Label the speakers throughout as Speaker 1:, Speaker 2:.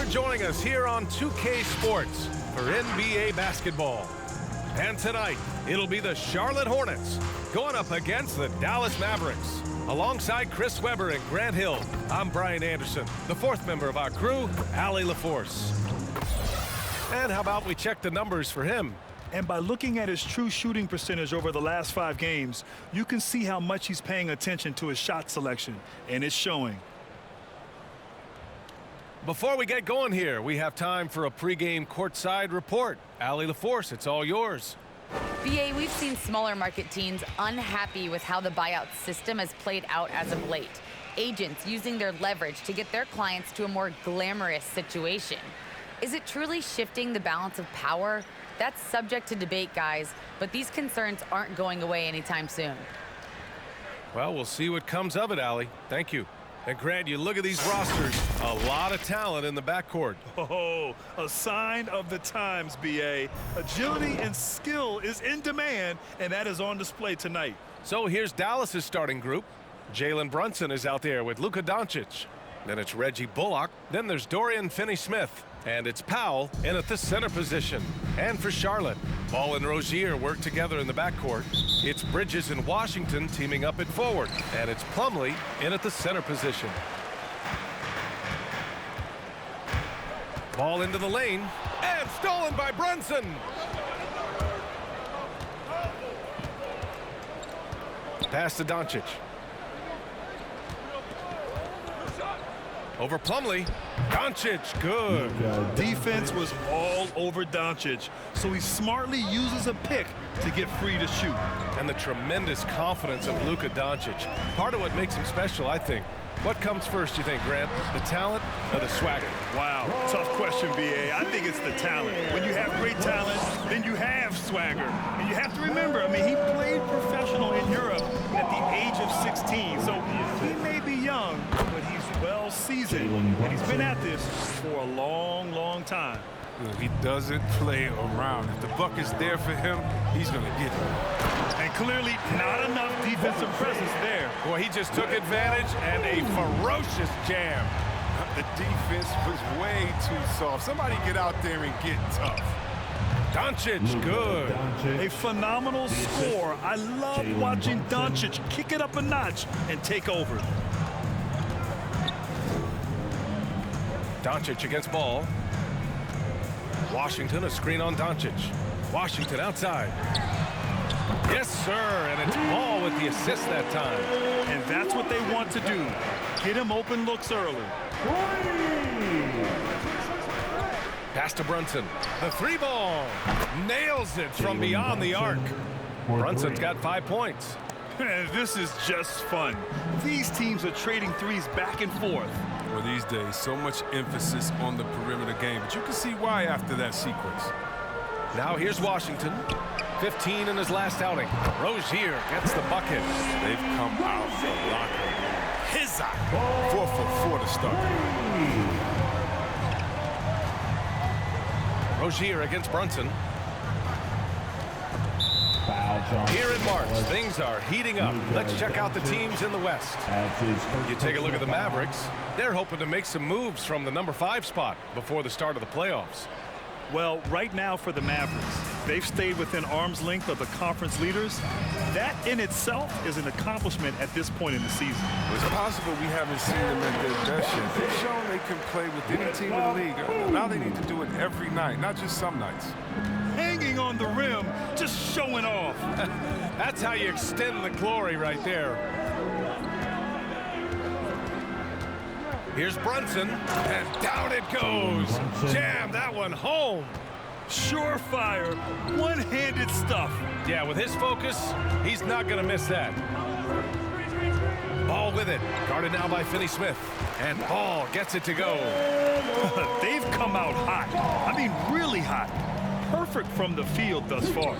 Speaker 1: joining us here on 2K Sports for NBA basketball. And tonight, it'll be the Charlotte Hornets going up against the Dallas Mavericks. Alongside Chris Webber and Grant Hill, I'm Brian Anderson, the fourth member of our crew, Allie LaForce. And how about we check the numbers for him?
Speaker 2: And by looking at his true shooting percentage over the last 5 games, you can see how much he's paying attention to his shot selection, and it's showing.
Speaker 1: Before we get going here, we have time for a pregame courtside report. Allie LaForce, it's all yours.
Speaker 3: BA, we've seen smaller market teams unhappy with how the buyout system has played out as of late. Agents using their leverage to get their clients to a more glamorous situation. Is it truly shifting the balance of power? That's subject to debate, guys, but these concerns aren't going away anytime soon.
Speaker 1: Well, we'll see what comes of it, Allie. Thank you. And Grant, you look at these rosters, a lot of talent in the backcourt.
Speaker 2: Oh, a sign of the times, BA. Agility and skill is in demand, and that is on display tonight.
Speaker 1: So here's Dallas's starting group. Jalen Brunson is out there with Luka Doncic. Then it's Reggie Bullock. Then there's Dorian Finney-Smith. And it's Powell in at the center position. And for Charlotte, Ball and Rozier work together in the backcourt. It's Bridges and Washington teaming up at forward. And it's Plumlee in at the center position. Ball into the lane. And stolen by Brunson. Pass to Doncic. Over Plumlee. Doncic, good.
Speaker 2: Defense was all over Doncic, so he smartly uses a pick to get free to shoot.
Speaker 1: And the tremendous confidence of Luka Doncic. Part of what makes him special, I think. What comes first, you think, Grant? The talent or the swagger?
Speaker 2: Wow, tough question, BA. I think it's the talent. When you have great talent, then you have swagger. And you have to remember, I mean, he played professional in Europe at the age of 16. So he may be young, but he's well seasoned. And he's been at this for a long, long time.
Speaker 4: He doesn't play around. If the buck is there for him, he's going to get it.
Speaker 2: And clearly not enough defensive presence there.
Speaker 1: Boy, he just took advantage and a ferocious jam.
Speaker 4: The defense was way too soft. Somebody get out there and get tough.
Speaker 1: Doncic, good.
Speaker 2: A phenomenal score. I love watching Doncic kick it up a notch and take over.
Speaker 1: Doncic against Ball. Washington, a screen on Doncic. Washington outside. Yes, sir, and it's Ball with the assist that time.
Speaker 2: And that's what they want to do. Get him open looks early.
Speaker 1: Pass to Brunson. The 3-ball. Nails it from beyond the arc. Brunson's got 5 points.
Speaker 2: This is just fun. These teams are trading threes back and forth.
Speaker 4: Well, these days, so much emphasis on the perimeter game, but you can see why after that sequence.
Speaker 1: Now here's Washington. 15 in his last outing. Rozier gets the bucket.
Speaker 4: They've come out the locker room. His eye. 4 for 4 to start.
Speaker 1: Rozier against Brunson. Here in March, things are heating up. Let's check out the teams in the West. You take a look at the Mavericks. They're hoping to make some moves from the number 5 spot before the start of the playoffs.
Speaker 2: Well, right now for the Mavericks, they've stayed within arm's length of the conference leaders. That in itself is an accomplishment at this point in the season.
Speaker 4: It's possible we haven't seen them at their best yet. They've shown they can play with any team in the league. Now they need to do it every night, not just some nights.
Speaker 2: Hanging on the rim, just showing off.
Speaker 1: That's how you extend the glory right there. Here's Brunson, and down it goes. Jam that one home.
Speaker 2: Surefire, one-handed stuff.
Speaker 1: Yeah, with his focus, he's not going to miss that. Ball with it, guarded now by Finney-Smith. And Ball gets it to go.
Speaker 2: They've come out hot. I mean, really hot. Perfect from the field thus far.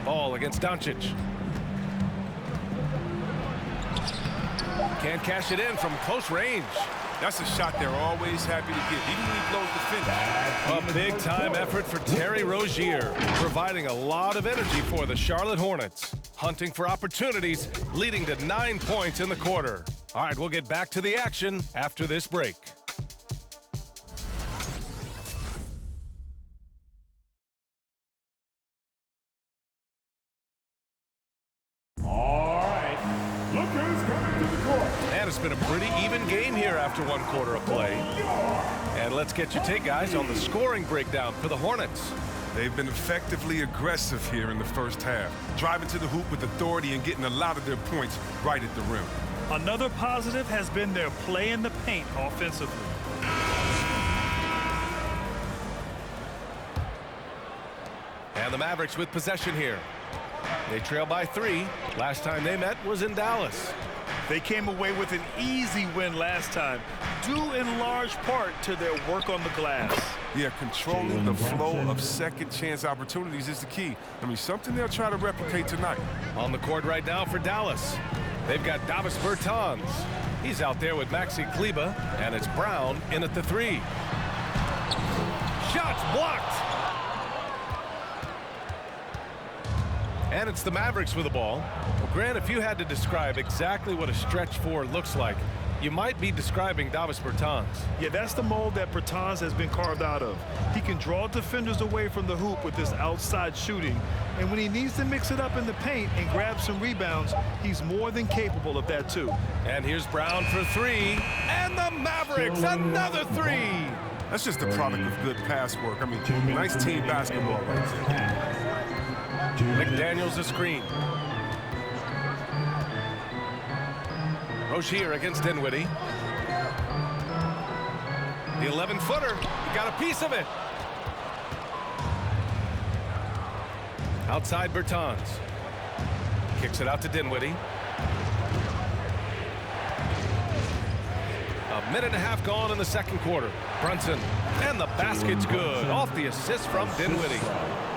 Speaker 1: Ball against Doncic. Can't cash it in from close range.
Speaker 4: That's a shot they're always happy to get, even when he blows the finish.
Speaker 1: A big-time effort for Terry Rozier, providing a lot of energy for the Charlotte Hornets. Hunting for opportunities, leading to 9 points in the quarter. All right, we'll get back to the action after this break.
Speaker 5: All right, look who's coming to the court.
Speaker 1: And it's been a pretty even game here after one quarter of play. And let's get your take, guys, on the scoring breakdown for the Hornets.
Speaker 4: They've been effectively aggressive here in the first half, driving to the hoop with authority and getting a lot of their points right at the rim.
Speaker 2: Another positive has been their play in the paint offensively.
Speaker 1: And the Mavericks with possession here. They trail by 3. Last time they met was in Dallas.
Speaker 2: They came away with an easy win last time, due in large part to their work on the glass.
Speaker 4: Yeah, controlling the flow of second chance opportunities is the key. I mean, something they'll try to replicate tonight.
Speaker 1: On the court right now for Dallas, they've got Davis Bertans. He's out there with Maxi Kleber, and it's Brown in at the 3. Shots blocked. And it's the Mavericks with the ball. Well, Grant, if you had to describe exactly what a stretch 4 looks like, you might be describing Davis Bertans.
Speaker 2: Yeah, that's the mold that Bertans has been carved out of. He can draw defenders away from the hoop with his outside shooting, and when he needs to mix it up in the paint and grab some rebounds, he's more than capable of that too.
Speaker 1: And here's Brown for 3, and the Mavericks, another 3.
Speaker 4: That's just a product of good pass work. I mean, nice team basketball right there.
Speaker 1: McDaniels a screen. Rozier against Dinwiddie. The 11-footer, he got a piece of it. Outside Bertans. Kicks it out to Dinwiddie. A minute and a half gone in the second quarter. Brunson, and the basket's good. Off the assist from Dinwiddie.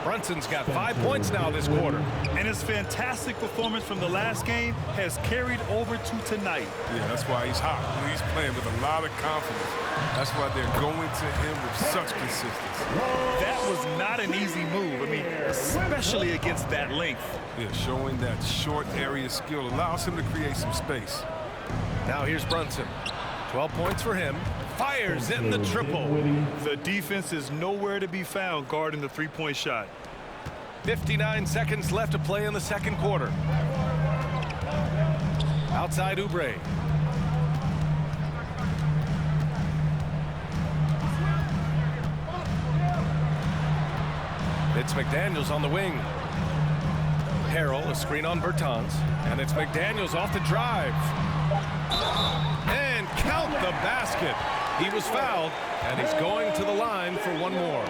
Speaker 1: Brunson's got 5 points now this quarter.
Speaker 2: And his fantastic performance from the last game has carried over to tonight.
Speaker 4: Yeah, that's why he's hot. He's playing with a lot of confidence. That's why they're going to him with such consistency.
Speaker 2: That was not an easy move. I mean, especially against that length.
Speaker 4: Yeah, showing that short area skill allows him to create some space.
Speaker 1: Now here's Brunson. 12 points for him. Fires in the triple.
Speaker 2: The defense is nowhere to be found guarding the three-point shot.
Speaker 1: 59 seconds left to play in the second quarter. Outside Oubre. It's McDaniels on the wing. Harrell, a screen on Bertans. And it's McDaniels off the drive. And count the basket. He was fouled, and he's going to the line for one more.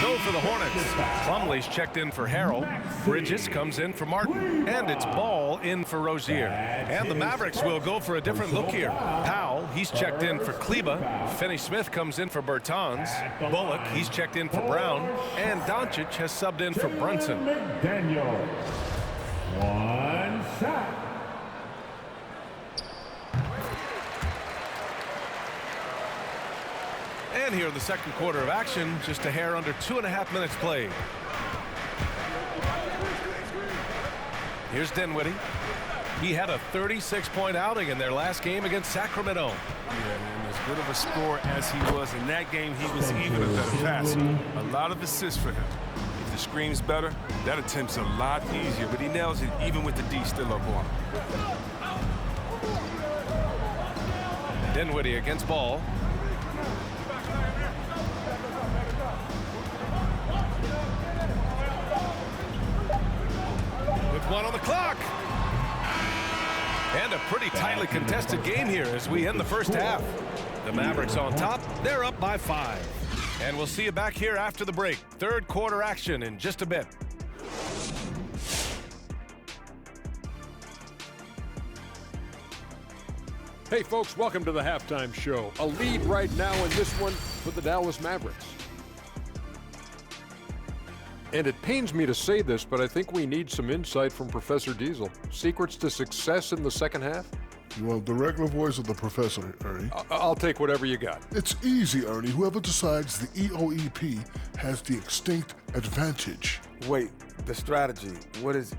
Speaker 1: So for the Hornets, Plumlee's checked in for Harrell. Bridges comes in for Martin. And it's Ball in for Rozier. And the Mavericks will go for a different look here. Powell, he's checked in for Kleber. Finney-Smith comes in for Bertans. Bullock, he's checked in for Brown. And Doncic has subbed in for Brunson.
Speaker 5: McDaniel. One shot.
Speaker 1: And here in the second quarter of action, just a hair under 2.5 minutes played. Here's Dinwiddie. He had a 36-point outing in their last game against Sacramento.
Speaker 4: Yeah, man, as good of a scorer as he was in that game, he was even a better passer. A lot of assists for him. If the screen's better, that attempt's a lot easier, but he nails it even with the D still up on him.
Speaker 1: Dinwiddie against Ball. One on the clock. And a pretty tightly contested game here as we end the first half. The Mavericks on top. They're up by 5. And we'll see you back here after the break. Third quarter action in just a bit.
Speaker 6: Hey folks, welcome to the halftime show. A lead right now in this one for the Dallas Mavericks. And it pains me to say this, but I think we need some insight from Professor Diesel. Secrets to success in the second half?
Speaker 7: You want the regular voice of the professor, Ernie?
Speaker 6: I'll take whatever you got.
Speaker 7: It's easy, Ernie. Whoever decides the EOEP has the extinct advantage.
Speaker 8: Wait, the strategy. What is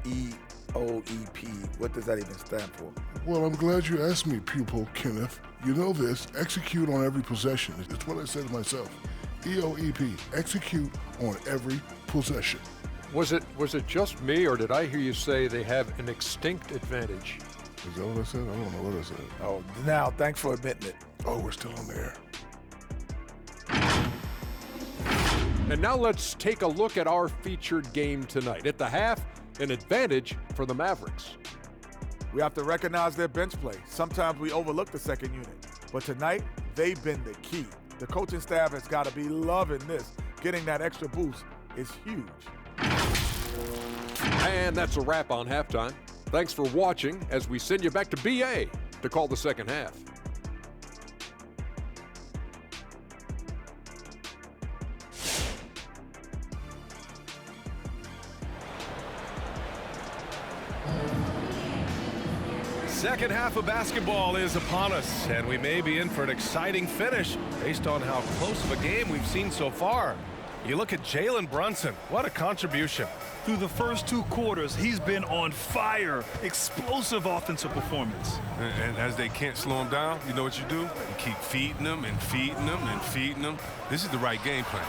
Speaker 8: EOEP. What does that even stand for?
Speaker 7: Well, I'm glad you asked me, pupil Kenneth. You know this, execute on every possession. It's what I said to myself. EOEP, execute on every possession.
Speaker 6: Was it just me, or did I hear you say they have an extinct advantage?
Speaker 7: Is that what I said? I don't know what I said.
Speaker 8: Oh, now, thanks for admitting it.
Speaker 7: Oh, we're still on the air.
Speaker 6: And now let's take a look at our featured game tonight. At the half, an advantage for the Mavericks.
Speaker 9: We have to recognize their bench play. Sometimes we overlook the second unit, but tonight, they've been the key. The coaching staff has got to be loving this. Getting that extra boost is huge.
Speaker 6: And that's a wrap on halftime. Thanks for watching as we send you back to BA to call the second half.
Speaker 1: Second half of basketball is upon us, and we may be in for an exciting finish based on how close of a game we've seen so far. You look at Jalen Brunson, what a contribution.
Speaker 2: Through the first 2 quarters, he's been on fire. Explosive offensive performance.
Speaker 4: And as they can't slow him down, you know what you do? You keep feeding them and feeding them and feeding them. This is the right game plan.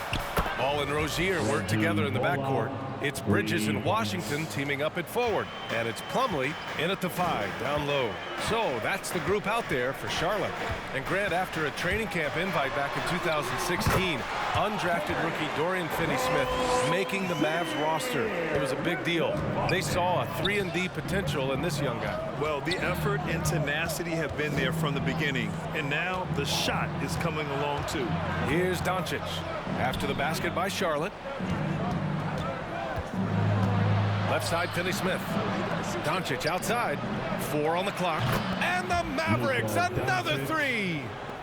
Speaker 1: Ball and Rozier work together in the backcourt. It's Bridges and Washington teaming up at forward. And it's Plumlee in at the 5, down low. So that's the group out there for Charlotte. And Grant, after a training camp invite back in 2016, undrafted rookie Dorian Finney-Smith making the Mavs roster. It was a big deal. They saw a 3-and-D potential in this young guy.
Speaker 2: Well, the effort and tenacity have been there from the beginning. And now the shot is coming along too.
Speaker 1: Here's Doncic. After the basket by Charlotte. Left side, Finney-Smith. Doncic outside. 4 on the clock. And the Mavericks, another 3.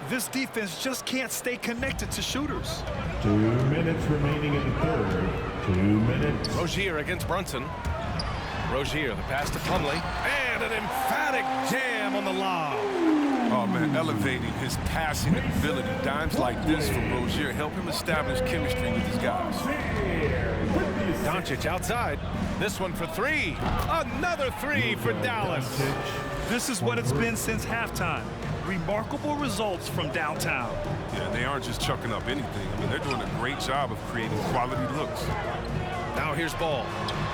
Speaker 2: This defense just can't stay connected to shooters.
Speaker 5: 2 minutes remaining in the third. 2 minutes.
Speaker 1: Rozier against Brunson. Rozier, the pass to Plumlee. And an emphatic jam on the lob.
Speaker 4: Oh, man, elevating his passing ability. Dimes like this from Rozier help him establish chemistry with his guys.
Speaker 1: Doncic outside. This one for 3. Another 3 for Dallas.
Speaker 2: This is what it's been since halftime. Remarkable results from downtown.
Speaker 4: Yeah, they aren't just chucking up anything. I mean, they're doing a great job of creating quality looks.
Speaker 1: Now here's Ball.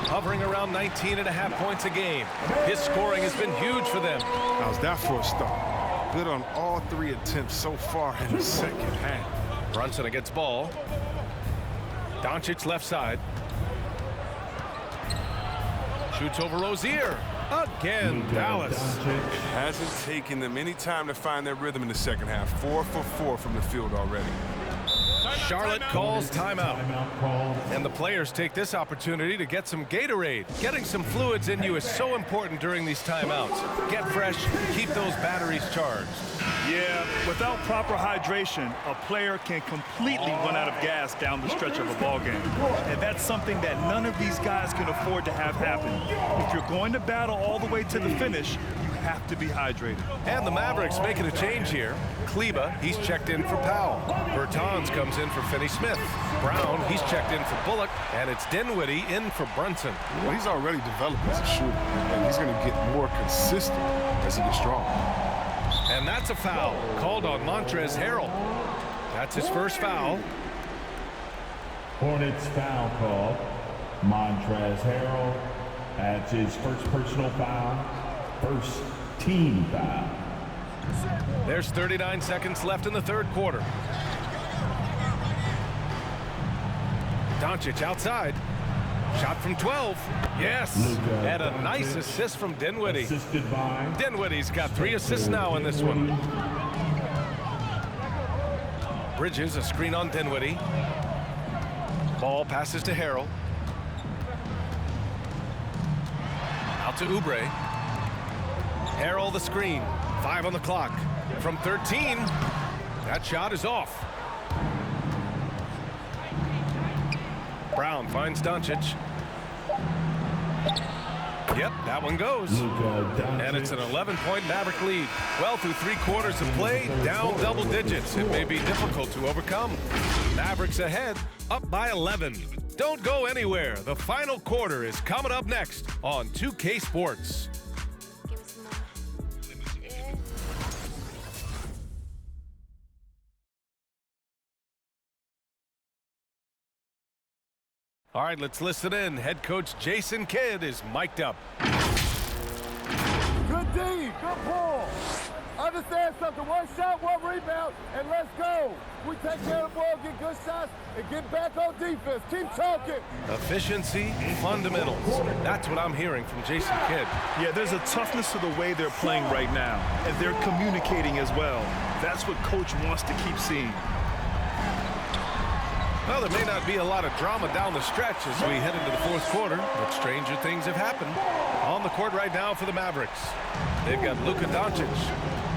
Speaker 1: Hovering around 19.5 points a game. His scoring has been huge for them.
Speaker 4: How's that for a start? Good on all 3 attempts so far in the second half.
Speaker 1: Brunson against Ball. Doncic left side. Shoots over Rozier. Again, Dallas.
Speaker 4: It hasn't taken them any time to find their rhythm in the second half. 4 for 4 from the field already.
Speaker 1: Charlotte calls timeout. And the players take this opportunity to get some Gatorade. Getting some fluids in you is so important during these timeouts. Get fresh, keep those batteries charged.
Speaker 2: Yeah, without proper hydration, a player can completely run out of gas down the stretch of a ball game. And that's something that none of these guys can afford to have happen. If you're going to battle all the way to the finish, you have to be hydrated.
Speaker 1: And the Mavericks making a change here. Kleba, he's checked in for Powell. Bertans comes in for Finney-Smith. Brown, he's checked in for Bullock. And it's Dinwiddie in for Brunson.
Speaker 4: Well, he's already developed as a shooter, and he's going to get more consistent as he gets stronger.
Speaker 1: And that's a foul called on Montrezl Harrell. That's his first foul.
Speaker 5: Hornets foul call. Montrezl Harrell. That's his first personal foul. First team foul.
Speaker 1: There's 39 seconds left in the third quarter. Doncic outside. Shot from 12. Yes. And a nice assist from Dinwiddie. Dinwiddie's got 3 assists now in this one. Bridges, a screen on Dinwiddie. Ball passes to Harrell. Out to Oubre. Harrell the screen. 5 on the clock. From 13. That shot is off. Brown finds Doncic. Yep, that one goes. And it's an 11-point Maverick lead. Well, through 3 quarters of play, down double digits. It may be difficult to overcome. Mavericks ahead, up by 11. Don't go anywhere. The final quarter is coming up next on 2K Sports. All right, let's listen in. Head coach Jason Kidd is mic'd up.
Speaker 10: Good D, good pull. Understand something, one shot, one rebound, and let's go. We take care of the ball, get good shots, and get back on defense. Keep talking.
Speaker 1: Efficiency, fundamentals. That's what I'm hearing from Jason Kidd.
Speaker 2: Yeah, there's a toughness to the way they're playing right now, and they're communicating as well. That's what Coach wants to keep seeing.
Speaker 1: Well, there may not be a lot of drama down the stretch as we head into the fourth quarter, but stranger things have happened. On the court right now for the Mavericks, they've got Luka Doncic.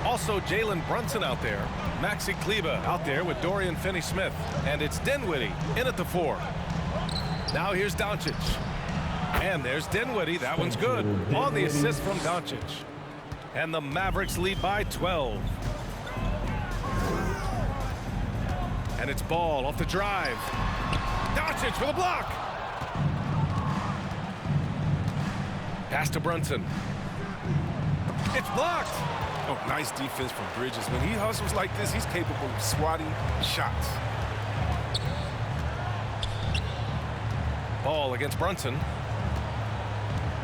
Speaker 1: Also, Jalen Brunson out there. Maxi Kleber out there with Dorian Finney-Smith. And it's Dinwiddie in at the 4. Now here's Doncic. And there's Dinwiddie. That one's good. On the assist from Doncic. And the Mavericks lead by 12. And it's Ball off the drive. Doncic for the block. Pass to Brunson. It's blocked.
Speaker 4: Oh, nice defense from Bridges. When he hustles like this, he's capable of swatting shots.
Speaker 1: Ball against Brunson.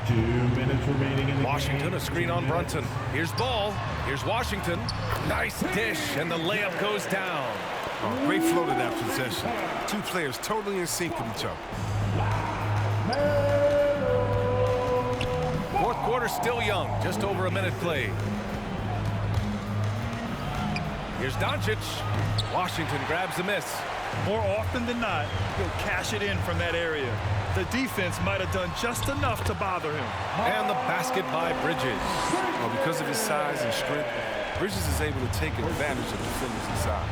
Speaker 5: 2 minutes remaining in the
Speaker 1: Washington,
Speaker 5: game.
Speaker 1: a screen on Brunson. Here's Ball. Here's Washington. Nice dish, and the layup goes down.
Speaker 4: Oh, great flow to that possession. Two players totally in sync with each other.
Speaker 1: Fourth quarter still young, just over a minute played. Here's Doncic. Washington grabs the miss.
Speaker 2: More often than not, he'll cash it in from that area. The defense might have done just enough to bother him.
Speaker 1: And the basket by Bridges.
Speaker 4: Well, because of his size and strength, Bridges is able to take advantage of defenders inside.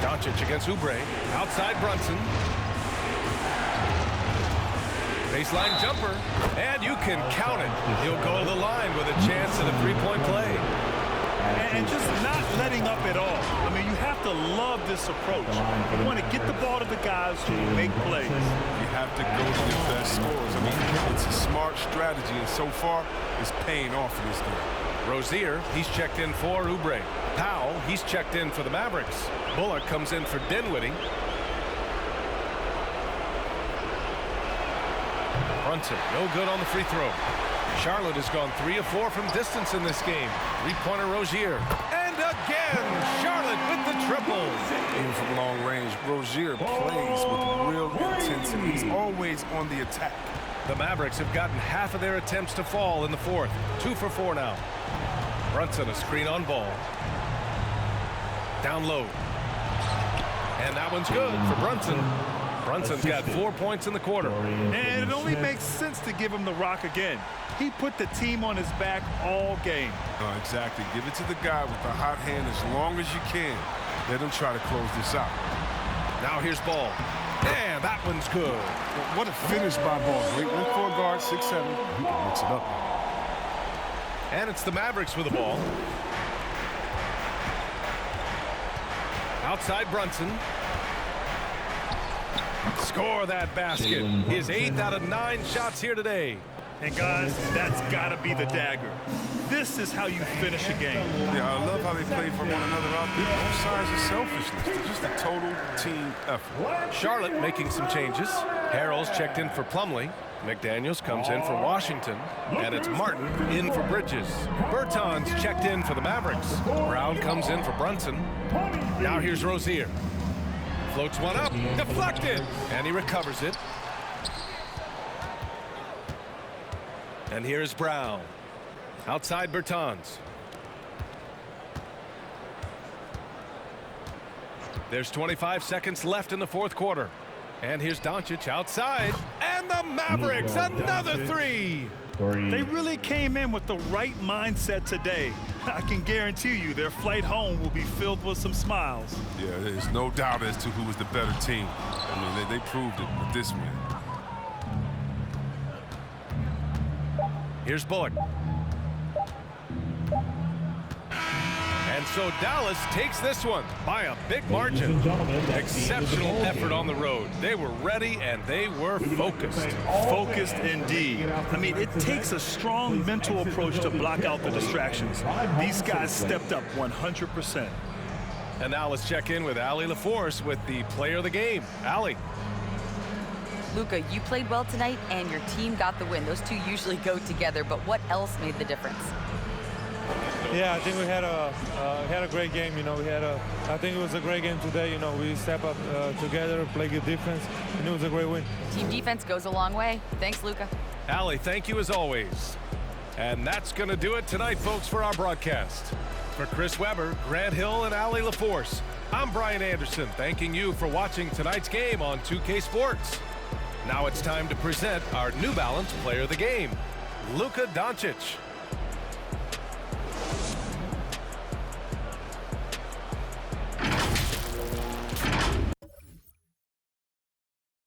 Speaker 1: Doncic against Oubre. Outside Brunson. Baseline jumper. And you can count it. He'll go to the line with a chance at a three-point play.
Speaker 2: And just not letting up at all. I mean, you have to love this approach. You want to get the ball to the guys who make plays.
Speaker 4: You have to go to the best scorers. I mean, it's a smart strategy, and so far, it's paying off in this game.
Speaker 1: Rozier, he's checked in for Oubre. Powell, he's checked in for the Mavericks. Bullock comes in for Dinwiddie. Brunson, no good on the free throw. Charlotte has gone 3 of 4 from distance in this game. Three-pointer Rozier. And again, Charlotte with the triple.
Speaker 4: Even from long range, Rozier plays with real intensity. He's always on the attack.
Speaker 1: The Mavericks have gotten half of their attempts to fall in the fourth. 2 for 4 now. Brunson, a screen on Ball. Down low. And that one's good for Brunson. Brunson's got 4 points in the quarter.
Speaker 2: And it only makes sense to give him the rock again. He put the team on his back all game.
Speaker 4: Exactly. Give it to the guy with the hot hand as long as you can. Let him try to close this out.
Speaker 1: Now here's Ball. And that one's good.
Speaker 4: What a finish by Ball. Great look for a guard, 6'7". He can mix it up.
Speaker 1: And it's the Mavericks with the ball. Outside Brunson. Score that basket. His 8th out of 9 shots here today.
Speaker 2: And guys, that's got to be the dagger. This is how you finish a game.
Speaker 4: Yeah, I love how they play for one another out there. Both sides of selfishness. It's just a total team effort.
Speaker 1: Charlotte making some changes. Harrell's checked in for Plumlee. McDaniels comes in for Washington. And it's Martin in for Bridges. Bertans checked in for the Mavericks. Brown comes in for Brunson. Now here's Rozier. Floats one up, deflected, and he recovers it. And here's Brown. Outside Bertans. There's 25 seconds left in the fourth quarter. And here's Doncic outside. And the Mavericks, another 3.
Speaker 2: They really came in with the right mindset today. I can guarantee you their flight home will be filled with some smiles.
Speaker 4: Yeah, there's no doubt as to who was the better team. I mean, they proved it with this win.
Speaker 1: Here's Bullock. And so Dallas takes this one by a big margin. Exceptional effort on the road. They were ready and they were focused.
Speaker 2: Focused indeed. I mean, it takes a strong mental approach to block out the distractions. These guys stepped up 100%.
Speaker 1: And now let's check in with Allie LaForce with the player of the game. Allie.
Speaker 3: Luka, you played well tonight and your team got the win. Those two usually go together, but what else made the difference?
Speaker 11: Yeah, I think we had a great game. You know, I think it was a great game today. You know, we step up together, play good defense, and it was a great win.
Speaker 3: Team defense goes a long way. Thanks, Luka.
Speaker 1: Allie, thank you as always. And that's going to do it tonight, folks, for our broadcast. For Chris Webber, Grant Hill, and Allie LaForce, I'm Brian Anderson, thanking you for watching tonight's game on 2K Sports. Now it's time to present our New Balance Player of the Game, Luka Doncic.